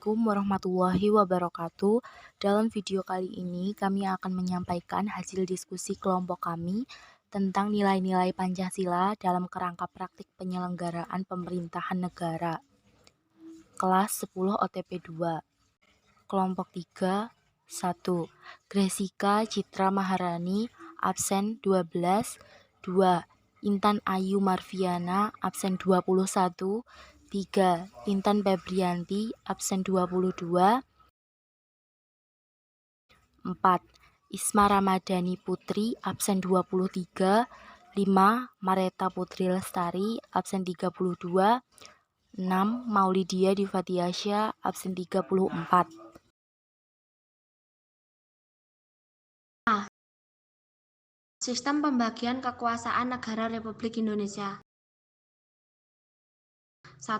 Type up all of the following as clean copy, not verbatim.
Assalamualaikum warahmatullahi wabarakatuh. Dalam video kali ini kami akan menyampaikan hasil diskusi kelompok kami tentang nilai-nilai Pancasila dalam kerangka praktik penyelenggaraan pemerintahan negara. Kelas 10 OTP 2. Kelompok 3, 1. Gresika Citra Maharani, absen 12. 2. Intan Ayu Marviana, absen 21. 3. Intan Febrianti, absen 22. 4. Isma Ramadhani Putri, absen 23. 5. Mareta Putri Lestari, absen 32. 6. Maulidia Divatiasya, absen 34. Sistem pembagian kekuasaan negara Republik Indonesia. 1.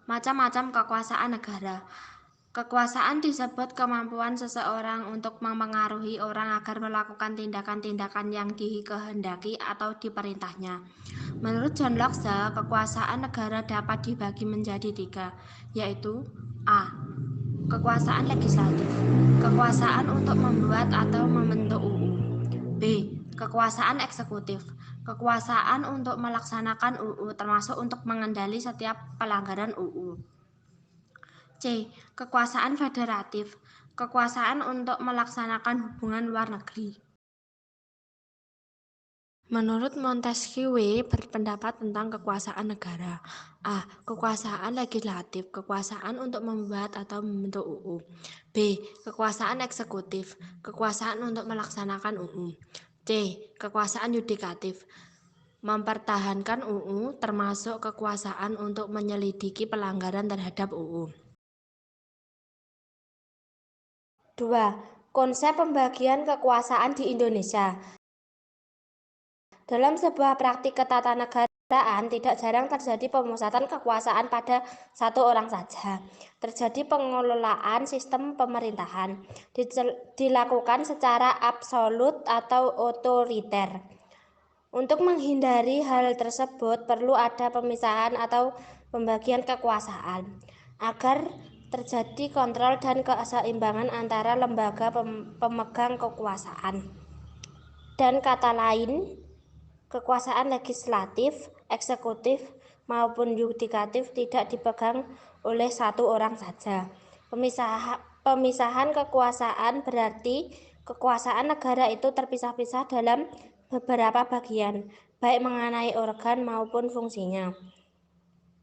Macam-macam kekuasaan negara. Kekuasaan disebut kemampuan seseorang untuk mempengaruhi orang agar melakukan tindakan-tindakan yang dikehendaki atau diperintahnya. Menurut John Locke, kekuasaan negara dapat dibagi menjadi 3, yaitu A. Kekuasaan legislatif, kekuasaan untuk membuat atau membentuk UU. B. Kekuasaan eksekutif, kekuasaan untuk melaksanakan UU termasuk untuk mengendali setiap pelanggaran UU. C. Kekuasaan federatif, kekuasaan untuk melaksanakan hubungan luar negeri. Menurut Montesquieu berpendapat tentang kekuasaan negara. A. Kekuasaan legislatif, kekuasaan untuk membuat atau membentuk UU. B. Kekuasaan eksekutif, kekuasaan untuk melaksanakan UU. C. Kekuasaan yudikatif, mempertahankan UU termasuk kekuasaan untuk menyelidiki pelanggaran terhadap UU. 2. Konsep pembagian kekuasaan di Indonesia. Dalam sebuah praktik ketatanegaraan, tidak jarang terjadi pemusatan kekuasaan pada satu orang saja. Terjadi pengelolaan sistem pemerintahan, dilakukan secara absolut atau otoriter. Untuk menghindari hal tersebut, perlu ada pemisahan atau pembagian kekuasaan, agar terjadi kontrol dan keseimbangan antara lembaga pemegang kekuasaan. Dan kata lain, kekuasaan legislatif, eksekutif, maupun yudikatif tidak dipegang oleh satu orang saja. Pemisahan kekuasaan berarti kekuasaan negara itu terpisah-pisah dalam beberapa bagian, baik mengenai organ maupun fungsinya.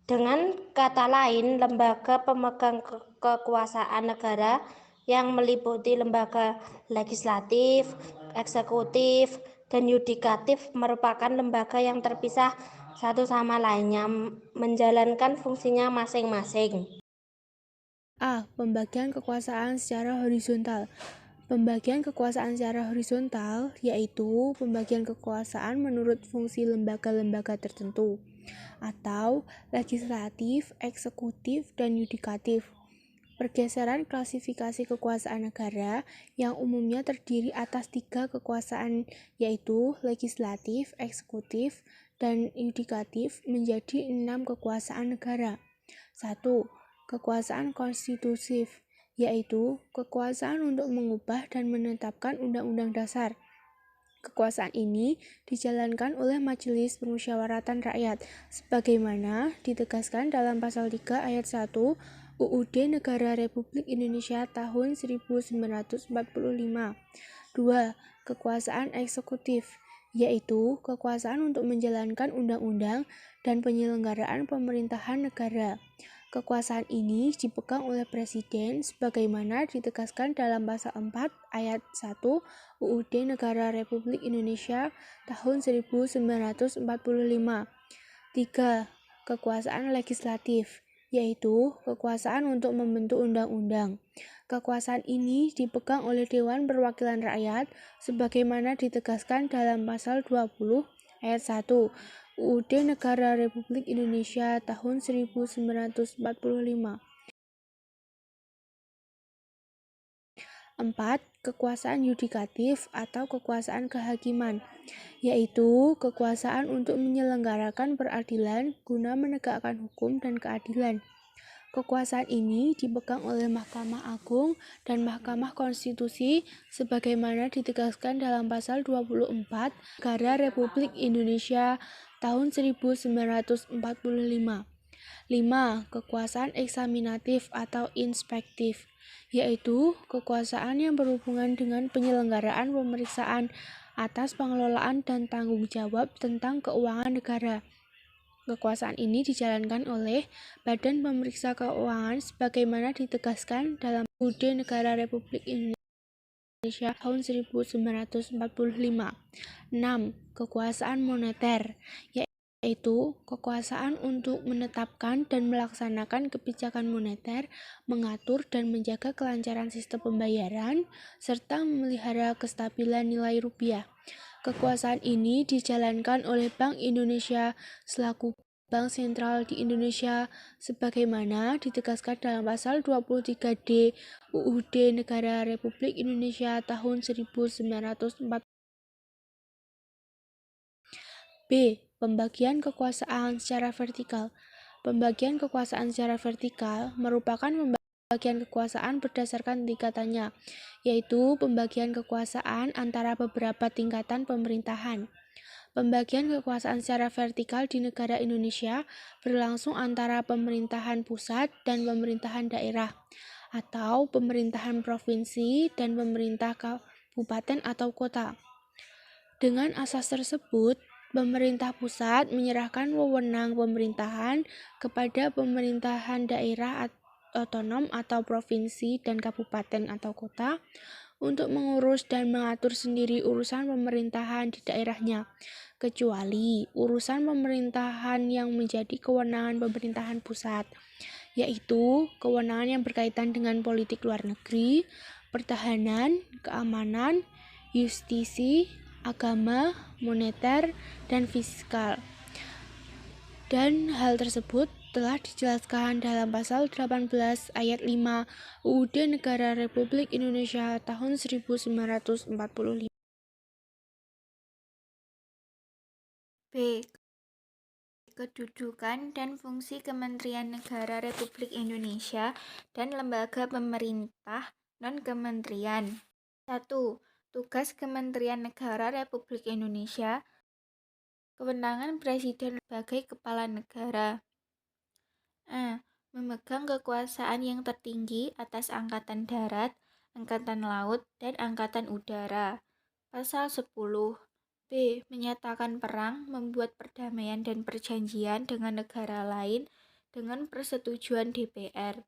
Dengan kata lain, lembaga pemegang kekuasaan negara yang meliputi lembaga legislatif, eksekutif, dan yudikatif merupakan lembaga yang terpisah satu sama lainnya, menjalankan fungsinya masing-masing. A. Pembagian kekuasaan secara horizontal. Pembagian kekuasaan secara horizontal yaitu pembagian kekuasaan menurut fungsi lembaga-lembaga tertentu, atau legislatif, eksekutif, dan yudikatif. Pergeseran klasifikasi kekuasaan negara yang umumnya terdiri atas 3 kekuasaan yaitu legislatif, eksekutif, dan yudikatif menjadi 6 kekuasaan negara. 1. Kekuasaan konstitutif, yaitu kekuasaan untuk mengubah dan menetapkan undang-undang dasar. Kekuasaan ini dijalankan oleh Majelis Permusyawaratan Rakyat, sebagaimana ditegaskan dalam Pasal 3 Ayat 1 UUD Negara Republik Indonesia tahun 1945. 2. Kekuasaan eksekutif, yaitu kekuasaan untuk menjalankan undang-undang dan penyelenggaraan pemerintahan negara. Kekuasaan ini dipegang oleh Presiden sebagaimana ditegaskan dalam Pasal 4 Ayat 1 UUD Negara Republik Indonesia tahun 1945. 3. Kekuasaan legislatif, yaitu kekuasaan untuk membentuk undang-undang. Kekuasaan ini dipegang oleh Dewan Perwakilan Rakyat sebagaimana ditegaskan dalam Pasal 20 Ayat 1 UUD Negara Republik Indonesia tahun 1945. 4. Kekuasaan yudikatif atau kekuasaan kehakiman, yaitu kekuasaan untuk menyelenggarakan peradilan guna menegakkan hukum dan keadilan. Kekuasaan ini dipegang oleh Mahkamah Agung dan Mahkamah Konstitusi sebagaimana ditegaskan dalam pasal 24 Negara Republik Indonesia tahun 1945. 5. Kekuasaan eksaminatif atau inspektif, yaitu kekuasaan yang berhubungan dengan penyelenggaraan pemeriksaan atas pengelolaan dan tanggung jawab tentang keuangan negara. Kekuasaan ini dijalankan oleh Badan Pemeriksa Keuangan sebagaimana ditegaskan dalam UUD Negara Republik Indonesia tahun 1945. 6. Kekuasaan moneter, yaitu kekuasaan untuk menetapkan dan melaksanakan kebijakan moneter, mengatur dan menjaga kelancaran sistem pembayaran, serta memelihara kestabilan nilai rupiah. Kekuasaan ini dijalankan oleh Bank Indonesia selaku Bank Sentral di Indonesia sebagaimana ditegaskan dalam pasal 23D UUD Negara Republik Indonesia tahun 1940. B. Pembagian kekuasaan secara vertikal. Pembagian kekuasaan secara vertikal merupakan pembagian kekuasaan berdasarkan tingkatannya, yaitu pembagian kekuasaan antara beberapa tingkatan pemerintahan. Pembagian kekuasaan secara vertikal di negara Indonesia berlangsung antara pemerintahan pusat dan pemerintahan daerah, atau pemerintahan provinsi dan pemerintah kabupaten atau kota. Dengan asas tersebut, pemerintah pusat menyerahkan wewenang pemerintahan kepada pemerintahan daerah otonom atau provinsi dan kabupaten atau kota untuk mengurus dan mengatur sendiri urusan pemerintahan di daerahnya, kecuali urusan pemerintahan yang menjadi kewenangan pemerintahan pusat, yaitu kewenangan yang berkaitan dengan politik luar negeri, pertahanan, keamanan, justisi, agama, moneter, dan fiskal. Dan hal tersebut telah dijelaskan dalam pasal 18 ayat 5 UUD Negara Republik Indonesia tahun 1945. B. Kedudukan dan fungsi Kementerian Negara Republik Indonesia dan lembaga pemerintah non-kementerian. 1. Tugas Kementerian Negara Republik Indonesia. Kewenangan Presiden sebagai Kepala Negara. A. Memegang kekuasaan yang tertinggi atas Angkatan Darat, Angkatan Laut, dan Angkatan Udara. Pasal 10. B. Menyatakan perang, membuat perdamaian dan perjanjian dengan negara lain dengan persetujuan DPR.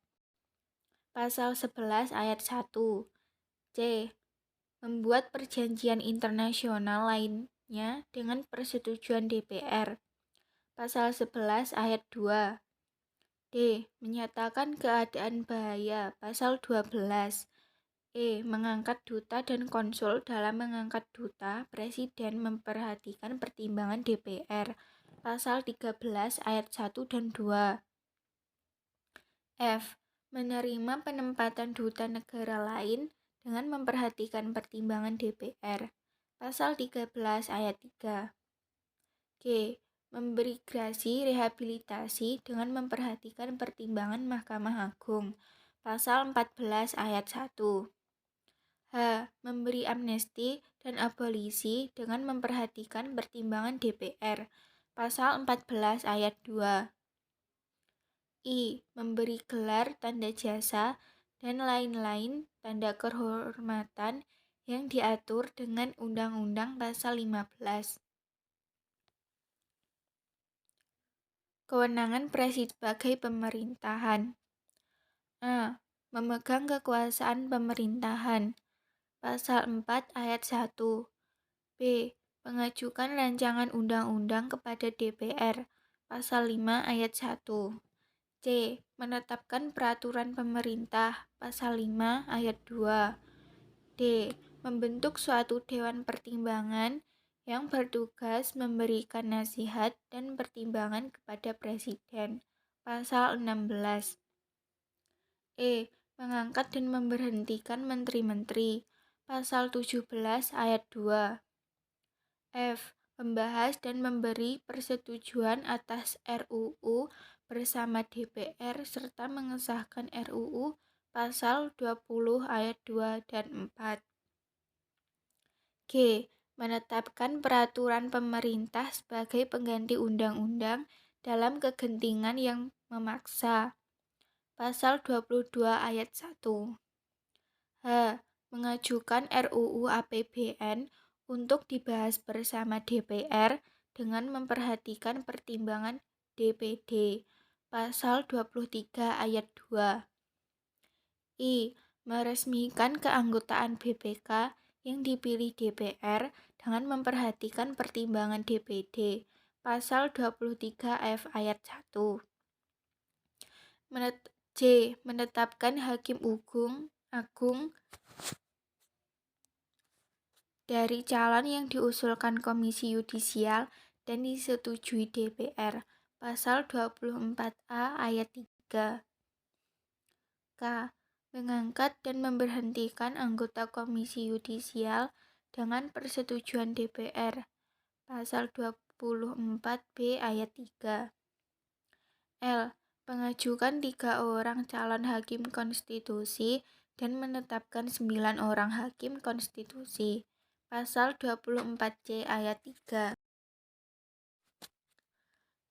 Pasal 11 ayat 1. C. Membuat perjanjian internasional lainnya dengan persetujuan DPR. Pasal 11 ayat 2. D. Menyatakan keadaan bahaya. Pasal 12. E. Mengangkat duta dan konsul. Dalam mengangkat duta, Presiden memperhatikan pertimbangan DPR. Pasal 13 ayat 1 dan 2. F. Menerima penempatan duta negara lain dengan memperhatikan pertimbangan DPR. Pasal 13 ayat 3. G. Memberi grasi rehabilitasi dengan memperhatikan pertimbangan Mahkamah Agung. Pasal 14 ayat 1. H. Memberi amnesti dan abolisi dengan memperhatikan pertimbangan DPR. Pasal 14 ayat 2. I. Memberi gelar tanda jasa dan lain-lain tanda kehormatan yang diatur dengan Undang-Undang Pasal 15. Kewenangan Presiden sebagai pemerintahan. A. Memegang kekuasaan pemerintahan. Pasal 4 ayat 1. B. Mengajukan rancangan undang-undang kepada DPR. Pasal 5 ayat 1. C. Menetapkan peraturan pemerintah. Pasal 5 ayat 2. D. Membentuk suatu dewan pertimbangan yang bertugas memberikan nasihat dan pertimbangan kepada Presiden. Pasal 16. E. Mengangkat dan memberhentikan menteri-menteri. Pasal 17 ayat 2. F. Membahas dan memberi persetujuan atas RUU bersama DPR serta mengesahkan RUU Pasal 20 ayat 2 dan 4. G. Menetapkan peraturan pemerintah sebagai pengganti undang-undang dalam kegentingan yang memaksa. Pasal 22 ayat 1. H. Mengajukan RUU APBN untuk dibahas bersama DPR dengan memperhatikan pertimbangan DPD. Pasal 23 ayat 2. I. Meresmikan keanggotaan BPK yang dipilih DPR dengan memperhatikan pertimbangan DPD. Pasal 23 F ayat 1. C. Menetapkan Hakim Agung dari calon yang diusulkan Komisi Yudisial dan disetujui DPR. Pasal 24A ayat 3. K. Mengangkat dan memberhentikan anggota Komisi Yudisial dengan persetujuan DPR. Pasal 24B ayat 3. L. Mengajukan 3 orang calon hakim konstitusi dan menetapkan 9 orang hakim konstitusi. Pasal 24C ayat 3.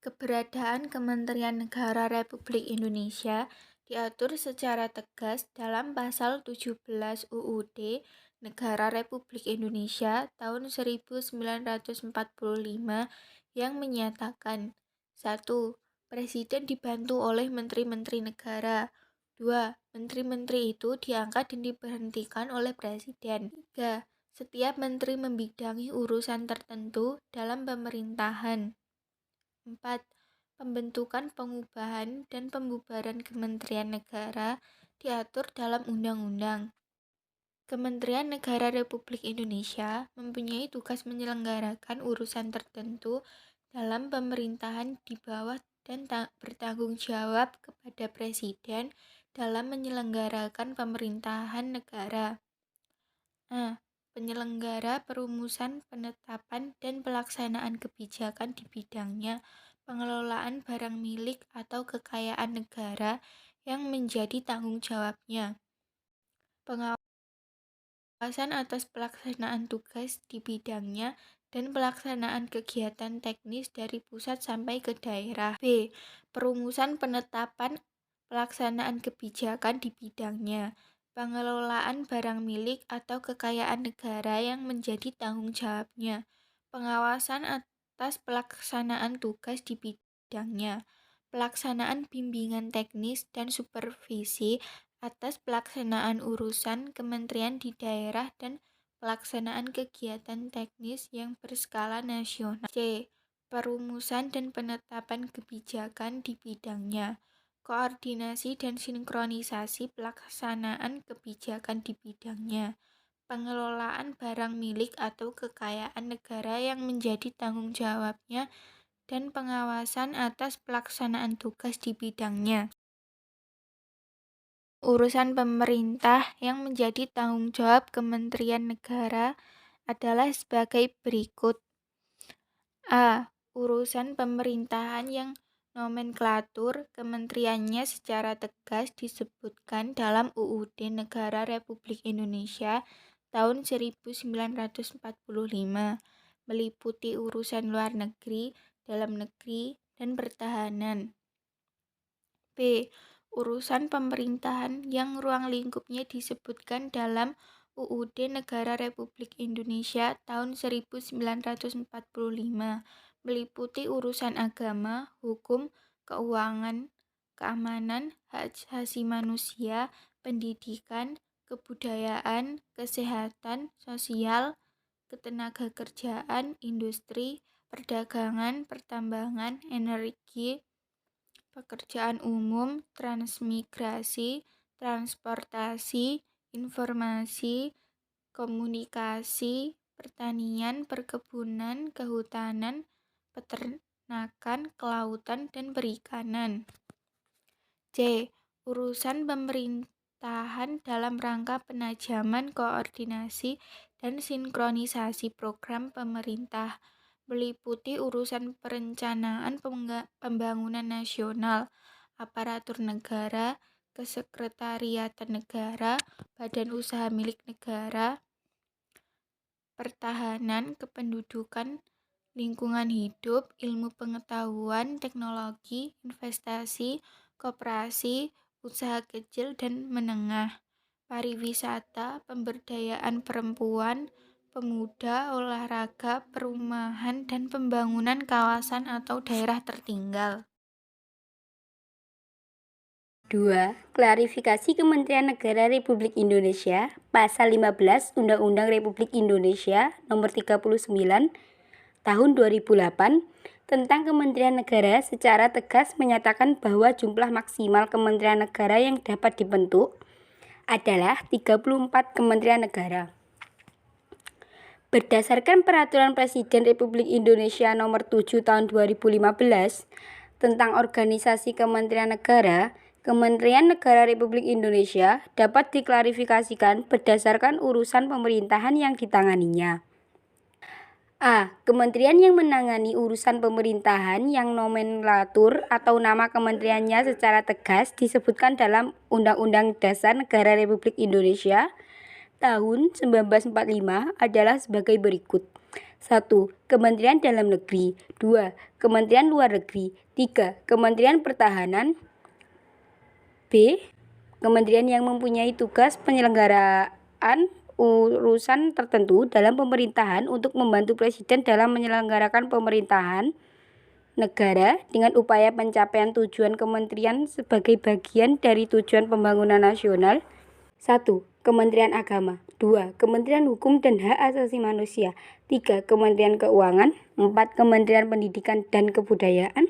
Keberadaan Kementerian Negara Republik Indonesia diatur secara tegas dalam Pasal 17 UUD Negara Republik Indonesia tahun 1945 yang menyatakan 1. Presiden dibantu oleh Menteri-Menteri Negara. 2. Menteri-menteri itu diangkat dan diberhentikan oleh Presiden. 3. Setiap menteri membidangi urusan tertentu dalam pemerintahan. 4. Pembentukan, pengubahan, dan pembubaran Kementerian Negara diatur dalam undang-undang. Kementerian Negara Republik Indonesia mempunyai tugas menyelenggarakan urusan tertentu dalam pemerintahan di bawah dan bertanggung jawab kepada Presiden dalam menyelenggarakan pemerintahan negara. A. Penyelenggara perumusan, penetapan, dan pelaksanaan kebijakan di bidangnya, pengelolaan barang milik atau kekayaan negara yang menjadi tanggung jawabnya, pengawasan atas pelaksanaan tugas di bidangnya, dan pelaksanaan kegiatan teknis dari pusat sampai ke daerah. B. Perumusan, penetapan, pelaksanaan kebijakan di bidangnya, pengelolaan barang milik atau kekayaan negara yang menjadi tanggung jawabnya, pengawasan atas pelaksanaan tugas di bidangnya, pelaksanaan bimbingan teknis dan supervisi atas pelaksanaan urusan kementerian di daerah dan pelaksanaan kegiatan teknis yang berskala nasional. C. Perumusan dan penetapan kebijakan di bidangnya, koordinasi dan sinkronisasi pelaksanaan kebijakan di bidangnya, pengelolaan barang milik atau kekayaan negara yang menjadi tanggung jawabnya, dan pengawasan atas pelaksanaan tugas di bidangnya. Urusan pemerintah yang menjadi tanggung jawab Kementerian Negara adalah sebagai berikut. A. Urusan pemerintahan yang nomenklatur kementeriannya secara tegas disebutkan dalam UUD Negara Republik Indonesia tahun 1945, meliputi urusan luar negeri, dalam negeri, dan pertahanan. B. Urusan pemerintahan yang ruang lingkupnya disebutkan dalam UUD Negara Republik Indonesia tahun 1945, meliputi urusan agama, hukum, keuangan, keamanan, hak asasi manusia, pendidikan, kebudayaan, kesehatan, sosial, ketenagakerjaan, industri, perdagangan, pertambangan, energi, pekerjaan umum, transmigrasi, transportasi, informasi, komunikasi, pertanian, perkebunan, kehutanan, peternakan, kelautan, dan perikanan. C. Urusan pemerintahan dalam rangka penajaman koordinasi dan sinkronisasi program pemerintah, meliputi urusan perencanaan pembangunan nasional, aparatur negara, kesekretariatan negara, badan usaha milik negara, pertahanan, kependudukan, lingkungan hidup, ilmu pengetahuan, teknologi, investasi, koperasi, usaha kecil dan menengah, pariwisata, pemberdayaan perempuan, pemuda, olahraga, perumahan, dan pembangunan kawasan atau daerah tertinggal. 2. Klarifikasi Kementerian Negara Republik Indonesia Pasal 15 Undang-Undang Republik Indonesia Nomor 39 Tahun 2008 tentang Kementerian Negara secara tegas menyatakan bahwa jumlah maksimal kementerian negara yang dapat dibentuk adalah 34 kementerian negara. Berdasarkan Peraturan Presiden Republik Indonesia Nomor 7 Tahun 2015 tentang organisasi kementerian negara, Kementerian Negara Republik Indonesia dapat diklarifikasikan berdasarkan urusan pemerintahan yang ditanganinya. A. Kementerian yang menangani urusan pemerintahan yang nomenklatur atau nama kementeriannya secara tegas disebutkan dalam Undang-Undang Dasar Negara Republik Indonesia tahun 1945 adalah sebagai berikut. 1. Kementerian Dalam Negeri. 2. Kementerian Luar Negeri. 3. Kementerian Pertahanan. B. Kementerian yang mempunyai tugas penyelenggaraan urusan tertentu dalam pemerintahan untuk membantu Presiden dalam menyelenggarakan pemerintahan negara dengan upaya pencapaian tujuan kementerian sebagai bagian dari tujuan pembangunan nasional. 1. Kementerian Agama. 2. Kementerian Hukum dan Hak Asasi Manusia. 3. Kementerian Keuangan. 4. Kementerian Pendidikan dan Kebudayaan.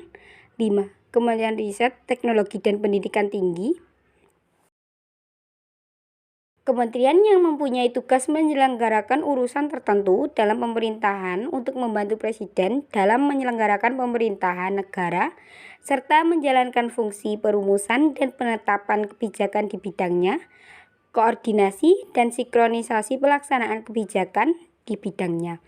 5. Kementerian Riset, Teknologi dan Pendidikan Tinggi. Kementerian yang mempunyai tugas menyelenggarakan urusan tertentu dalam pemerintahan untuk membantu Presiden dalam menyelenggarakan pemerintahan negara serta menjalankan fungsi perumusan dan penetapan kebijakan di bidangnya, koordinasi dan sinkronisasi pelaksanaan kebijakan di bidangnya,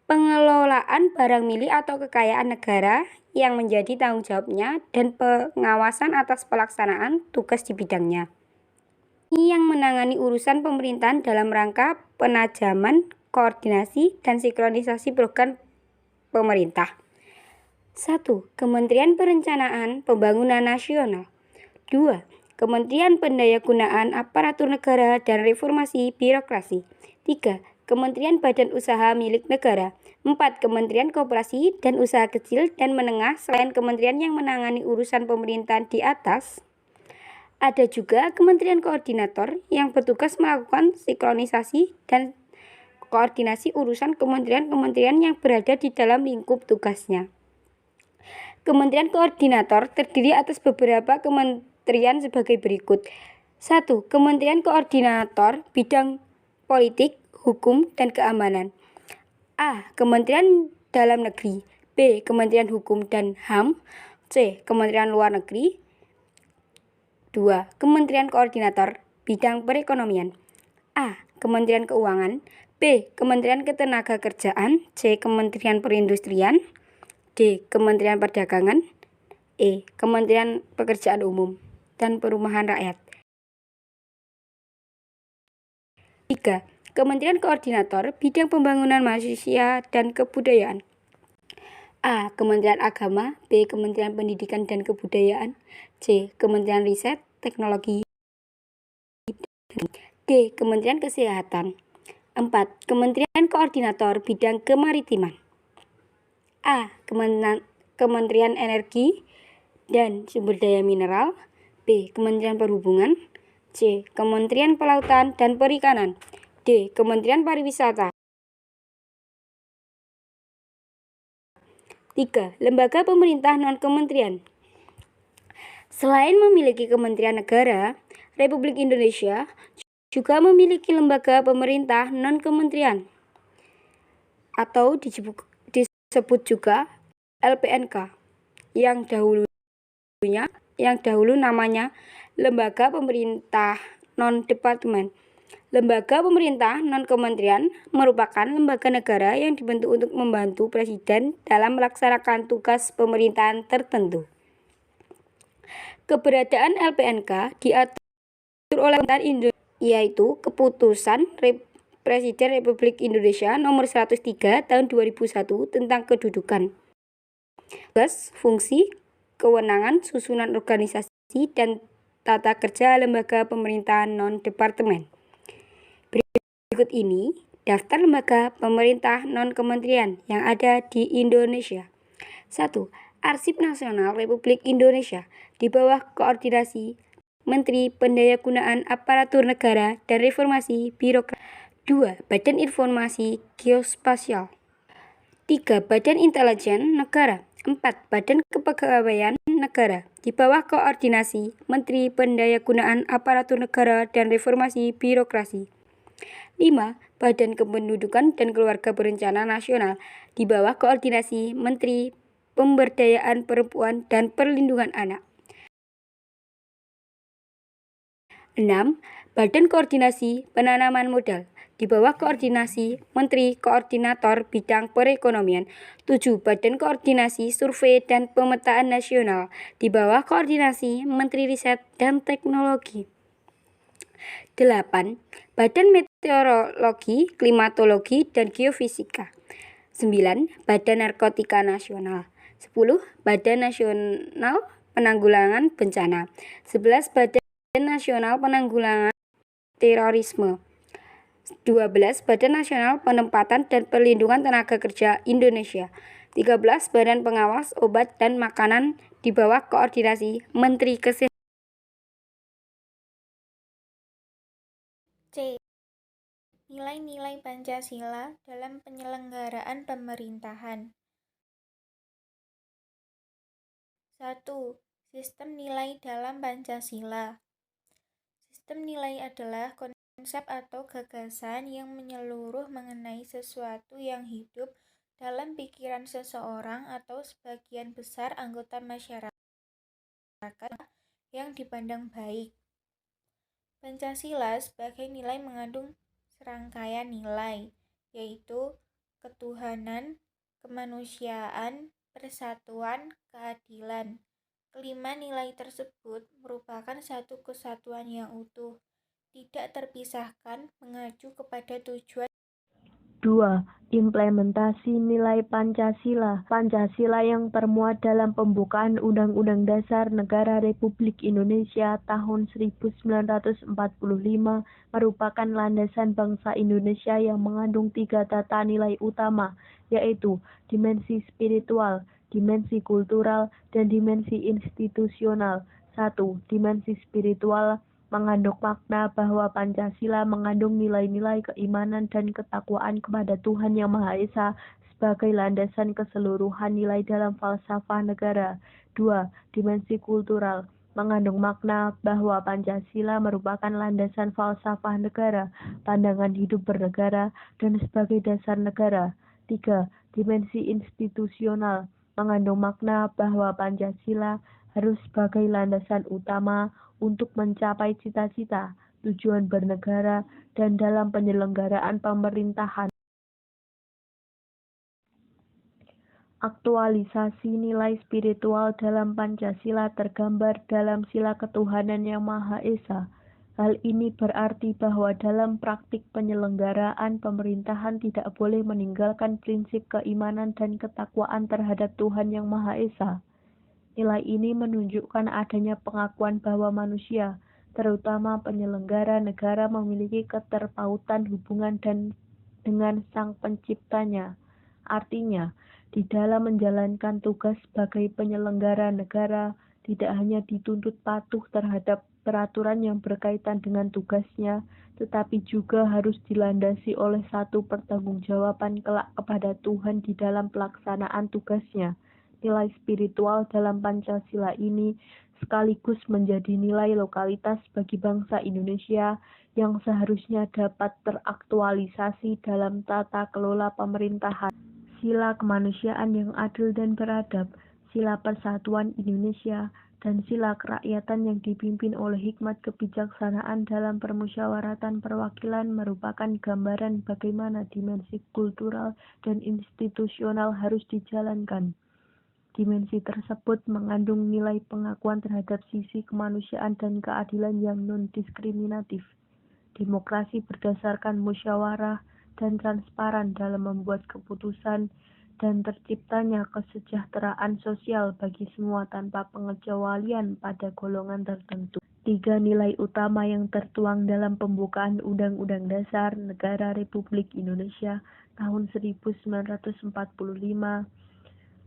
pengelolaan barang milik atau kekayaan negara yang menjadi tanggung jawabnya dan pengawasan atas pelaksanaan tugas di bidangnya. Yang menangani urusan pemerintahan dalam rangka penajaman, koordinasi, dan sinkronisasi program pemerintah. 1. Kementerian Perencanaan Pembangunan Nasional. 2. Kementerian Pendayagunaan Aparatur Negara dan Reformasi Birokrasi. 3. Kementerian Badan Usaha Milik Negara. 4. Kementerian Koperasi dan Usaha Kecil dan Menengah. Selain kementerian yang menangani urusan pemerintahan di atas, ada juga kementerian koordinator yang bertugas melakukan sinkronisasi dan koordinasi urusan kementerian-kementerian yang berada di dalam lingkup tugasnya. Kementerian koordinator terdiri atas beberapa kementerian sebagai berikut. 1. Kementerian Koordinator Bidang Politik, Hukum, dan Keamanan. A. Kementerian Dalam Negeri. B. Kementerian Hukum dan HAM. C. Kementerian Luar Negeri. 2. Kementerian Koordinator Bidang Perekonomian. A. Kementerian Keuangan. B. Kementerian Ketenagakerjaan. C. Kementerian Perindustrian. D. Kementerian Perdagangan. E. Kementerian Pekerjaan Umum dan Perumahan Rakyat. 3. Kementerian Koordinator Bidang Pembangunan Manusia dan Kebudayaan. A. Kementerian Agama. B. Kementerian Pendidikan dan Kebudayaan. C. Kementerian Riset, Teknologi. D. Kementerian Kesehatan. 4. Kementerian Koordinator Bidang Kemaritiman. A. Kementerian Energi dan Sumber Daya Mineral. B. Kementerian Perhubungan. C. Kementerian Kelautan dan Perikanan. D. Kementerian Pariwisata. 3. Lembaga pemerintah non-kementerian. Selain memiliki kementerian negara, Republik Indonesia juga memiliki lembaga pemerintah non-kementerian atau disebut juga LPNK yang dahulu namanya Lembaga Pemerintah Non-Departemen. Lembaga pemerintah non-kementerian merupakan lembaga negara yang dibentuk untuk membantu Presiden dalam melaksanakan tugas pemerintahan tertentu. Keberadaan LPNK diatur oleh Pemerintah Indonesia, yaitu Keputusan Presiden Republik Indonesia Nomor 103 Tahun 2001 tentang Kedudukan, tugas, fungsi, kewenangan, susunan organisasi, dan tata kerja lembaga pemerintahan non-departemen. Berikut ini daftar lembaga pemerintah non-kementerian yang ada di Indonesia. 1. Arsip Nasional Republik Indonesia di bawah koordinasi Menteri Pendayagunaan Aparatur Negara dan Reformasi Birokrasi. 2. Badan Informasi Geospasial. 3. Badan Intelijen Negara. 4. Badan Kepegawaian Negara di bawah koordinasi Menteri Pendayagunaan Aparatur Negara dan Reformasi Birokrasi. 5. Badan Kependudukan dan Keluarga Berencana Nasional di bawah koordinasi Menteri Pemberdayaan Perempuan dan Perlindungan Anak. 6. Badan Koordinasi Penanaman Modal di bawah koordinasi Menteri Koordinator Bidang Perekonomian. 7. Badan Koordinasi Survei dan Pemetaan Nasional di bawah koordinasi Menteri Riset dan Teknologi. 8. Badan Meteorologi, Klimatologi, dan Geofisika. 9. Badan Narkotika Nasional. 10. Badan Nasional Penanggulangan Bencana. 11. Badan Nasional Penanggulangan Terorisme. 12. Badan Nasional Penempatan dan Perlindungan Tenaga Kerja Indonesia. 13. Badan Pengawas Obat dan Makanan di bawah koordinasi Menteri Kesehatan. C. Nilai-nilai Pancasila dalam penyelenggaraan pemerintahan. 1. Sistem nilai dalam Pancasila. Sistem nilai adalah konsep atau gagasan yang menyeluruh mengenai sesuatu yang hidup dalam pikiran seseorang atau sebagian besar anggota masyarakat yang dipandang baik. Pancasila sebagai nilai mengandung serangkaian nilai, yaitu ketuhanan, kemanusiaan, persatuan, keadilan. Kelima nilai tersebut merupakan satu kesatuan yang utuh, tidak terpisahkan, mengacu kepada tujuan. 2. Implementasi nilai Pancasila. Pancasila yang termuat dalam pembukaan Undang-Undang Dasar Negara Republik Indonesia tahun 1945 merupakan landasan bangsa Indonesia yang mengandung 3 tata nilai utama, yaitu dimensi spiritual, dimensi kultural, dan dimensi institusional. 1. Dimensi spiritual mengandung makna bahwa Pancasila mengandung nilai-nilai keimanan dan ketakwaan kepada Tuhan Yang Maha Esa sebagai landasan keseluruhan nilai dalam falsafah negara. 2. Dimensi kultural mengandung makna bahwa Pancasila merupakan landasan falsafah negara, pandangan hidup bernegara, dan sebagai dasar negara. 3. Dimensi institusional mengandung makna bahwa Pancasila harus sebagai landasan utama untuk mencapai cita-cita, tujuan bernegara, dan dalam penyelenggaraan pemerintahan. Aktualisasi nilai spiritual dalam Pancasila tergambar dalam Sila Ketuhanan Yang Maha Esa. Hal ini berarti bahwa dalam praktik penyelenggaraan pemerintahan tidak boleh meninggalkan prinsip keimanan dan ketakwaan terhadap Tuhan Yang Maha Esa. Nilai ini menunjukkan adanya pengakuan bahwa manusia, terutama penyelenggara negara, memiliki keterpautan hubungan dengan Sang Penciptanya. Artinya, di dalam menjalankan tugas sebagai penyelenggara negara, tidak hanya dituntut patuh terhadap peraturan yang berkaitan dengan tugasnya, tetapi juga harus dilandasi oleh satu pertanggungjawaban kelak kepada Tuhan di dalam pelaksanaan tugasnya. Nilai spiritual dalam Pancasila ini sekaligus menjadi nilai lokalitas bagi bangsa Indonesia yang seharusnya dapat teraktualisasi dalam tata kelola pemerintahan. Sila kemanusiaan yang adil dan beradab, Sila Persatuan Indonesia, dan sila kerakyatan yang dipimpin oleh hikmat kebijaksanaan dalam permusyawaratan perwakilan merupakan gambaran bagaimana dimensi kultural dan institusional harus dijalankan. Dimensi tersebut mengandung nilai pengakuan terhadap sisi kemanusiaan dan keadilan yang non-diskriminatif. Demokrasi berdasarkan musyawarah dan transparan dalam membuat keputusan, dan terciptanya kesejahteraan sosial bagi semua tanpa pengecualian pada golongan tertentu. 3 nilai utama yang tertuang dalam pembukaan Undang-Undang Dasar Negara Republik Indonesia tahun 1945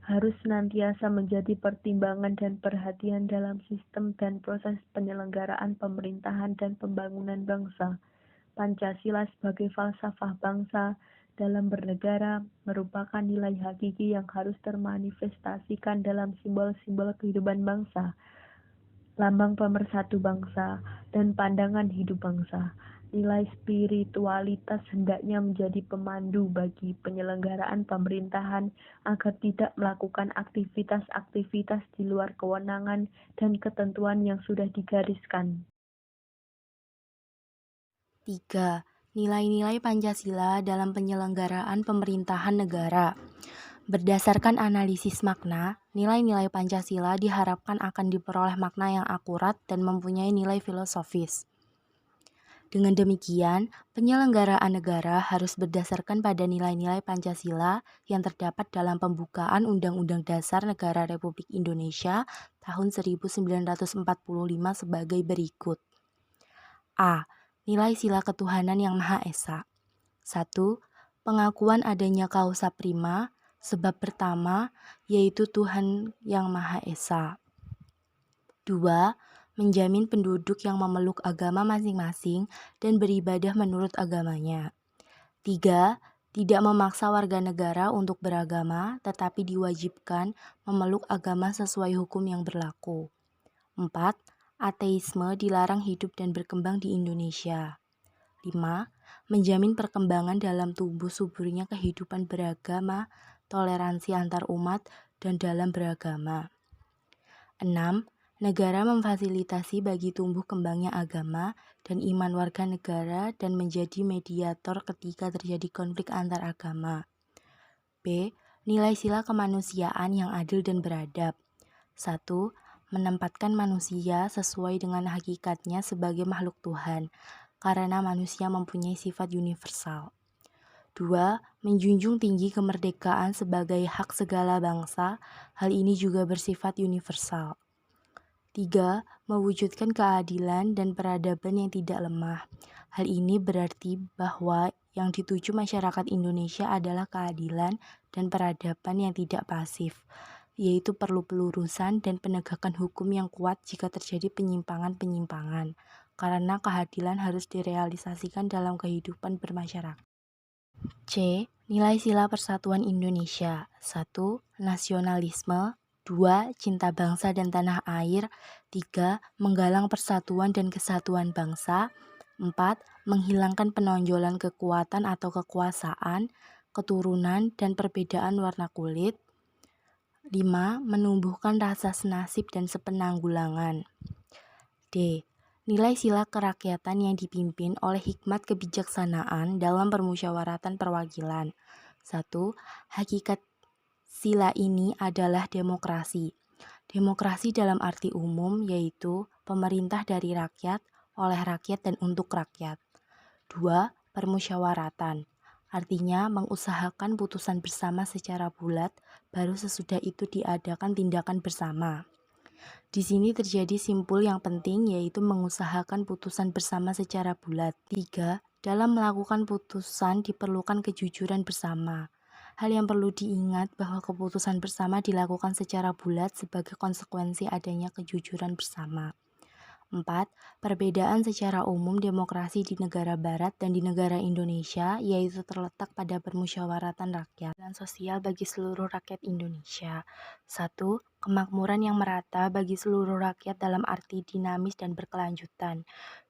harus senantiasa menjadi pertimbangan dan perhatian dalam sistem dan proses penyelenggaraan pemerintahan dan pembangunan bangsa. Pancasila sebagai falsafah bangsa dalam bernegara merupakan nilai hakiki yang harus termanifestasikan dalam simbol-simbol kehidupan bangsa, lambang pemersatu bangsa, dan pandangan hidup bangsa. Nilai spiritualitas hendaknya menjadi pemandu bagi penyelenggaraan pemerintahan agar tidak melakukan aktivitas-aktivitas di luar kewenangan dan ketentuan yang sudah digariskan. 3. Nilai-nilai Pancasila dalam penyelenggaraan pemerintahan negara. Berdasarkan analisis makna, nilai-nilai Pancasila diharapkan akan diperoleh makna yang akurat dan mempunyai nilai filosofis. Dengan demikian, penyelenggaraan negara harus berdasarkan pada nilai-nilai Pancasila yang terdapat dalam pembukaan Undang-Undang Dasar Negara Republik Indonesia tahun 1945 sebagai berikut. A. Nilai sila ketuhanan yang Maha Esa. 1. Pengakuan adanya causa prima, sebab pertama, yaitu Tuhan yang Maha Esa. 2. Menjamin penduduk yang memeluk agama masing-masing dan beribadah menurut agamanya. 3. Tidak memaksa warga negara untuk beragama, tetapi diwajibkan memeluk agama sesuai hukum yang berlaku. 4. Ateisme dilarang hidup dan berkembang di Indonesia. 5. Menjamin perkembangan dalam tumbuh suburnya kehidupan beragama, toleransi antar umat, dan dalam beragama. 6. Negara memfasilitasi bagi tumbuh kembangnya agama dan iman warga negara dan menjadi mediator ketika terjadi konflik antar agama. B. Nilai sila kemanusiaan yang adil dan beradab. 1. Menempatkan manusia sesuai dengan hakikatnya sebagai makhluk Tuhan, karena manusia mempunyai sifat universal. 2. Menjunjung tinggi kemerdekaan sebagai hak segala bangsa, hal ini juga bersifat universal. 3. Mewujudkan keadilan dan peradaban yang tidak lemah. Hal ini berarti bahwa yang dituju masyarakat Indonesia adalah keadilan dan peradaban yang tidak pasif, yaitu perlu pelurusan dan penegakan hukum yang kuat jika terjadi penyimpangan-penyimpangan, karena keadilan harus direalisasikan dalam kehidupan bermasyarakat. C. Nilai sila persatuan Indonesia. 1. Nasionalisme. 2. Cinta bangsa dan tanah air. 3. Menggalang persatuan dan kesatuan bangsa. 4. Menghilangkan penonjolan kekuatan atau kekuasaan, keturunan, dan perbedaan warna kulit. 5. Menumbuhkan rasa senasib dan sepenanggulangan. D. Nilai sila kerakyatan yang dipimpin oleh hikmat kebijaksanaan dalam permusyawaratan perwakilan. 1. Hakikat sila ini adalah demokrasi. Demokrasi dalam arti umum yaitu pemerintah dari rakyat, oleh rakyat dan untuk rakyat. 2. Permusyawaratan. Artinya mengusahakan putusan bersama secara bulat, baru sesudah itu diadakan tindakan bersama. Di sini terjadi simpul yang penting yaitu mengusahakan putusan bersama secara bulat. 3. Dalam melakukan putusan diperlukan kejujuran bersama. Hal yang perlu diingat bahwa keputusan bersama dilakukan secara bulat sebagai konsekuensi adanya kejujuran bersama. 4. Perbedaan secara umum demokrasi di negara barat dan di negara Indonesia yaitu terletak pada permusyawaratan rakyat dan sosial bagi seluruh rakyat Indonesia. 1. Kemakmuran yang merata bagi seluruh rakyat dalam arti dinamis dan berkelanjutan.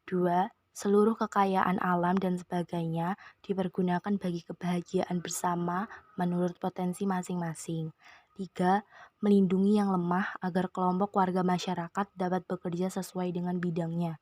2. Seluruh kekayaan alam dan sebagainya dipergunakan bagi kebahagiaan bersama menurut potensi masing-masing. 3. Melindungi yang lemah agar kelompok warga masyarakat dapat bekerja sesuai dengan bidangnya.